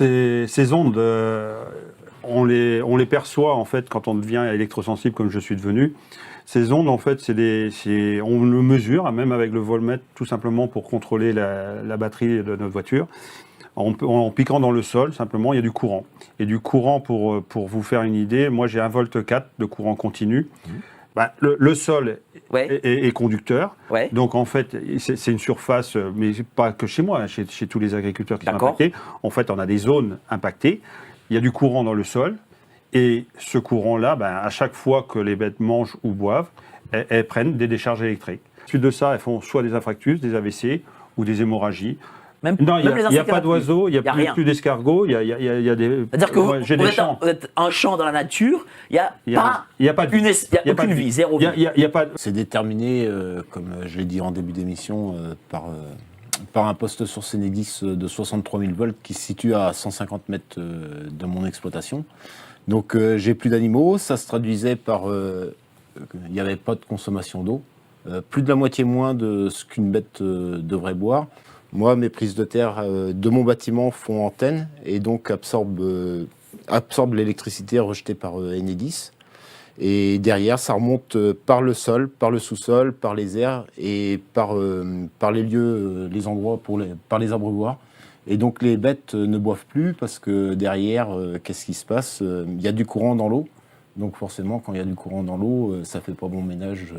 ces ondes, on les perçoit en fait quand on devient électrosensible comme je suis devenu. Ces ondes, en fait, on le mesure, même avec le voltmètre, tout simplement pour contrôler la batterie de notre voiture. En piquant dans le sol, simplement, il y a du courant. Et du courant, pour vous faire une idée, moi j'ai 1,4 V de courant continu. Bah, le sol est conducteur. Ouais. Donc en fait, c'est une surface, mais pas que chez moi, chez tous les agriculteurs qui sont impactés. En fait, on a des zones impactées. Il y a du courant dans le sol. Et ce courant-là, à chaque fois que les bêtes mangent ou boivent, elles prennent des décharges électriques. Suite de ça, elles font soit des infarctus, des AVC ou des hémorragies. Non, il n'y a pas d'oiseaux, il n'y a plus d'escargots, il y a des... C'est-à-dire que vous êtes un champ dans la nature, il n'y a aucune vie, zéro vie. C'est déterminé, comme je l'ai dit en début d'émission, par un poste source Enedis de 63 000 volts qui se situe à 150 mètres de mon exploitation. Donc j'ai plus d'animaux, ça se traduisait par... il n'y avait pas de consommation d'eau, plus de la moitié moins de ce qu'une bête devrait boire. Moi, mes prises de terre de mon bâtiment font antenne et donc absorbent l'électricité rejetée par Enedis. Et derrière, ça remonte par le sol, par le sous-sol, par les airs et par les lieux, les endroits, par les abreuvoirs. Et donc les bêtes ne boivent plus parce que derrière, qu'est-ce qui se passe? Il y a du courant dans l'eau. Donc forcément, quand il y a du courant dans l'eau, ça ne fait pas bon ménage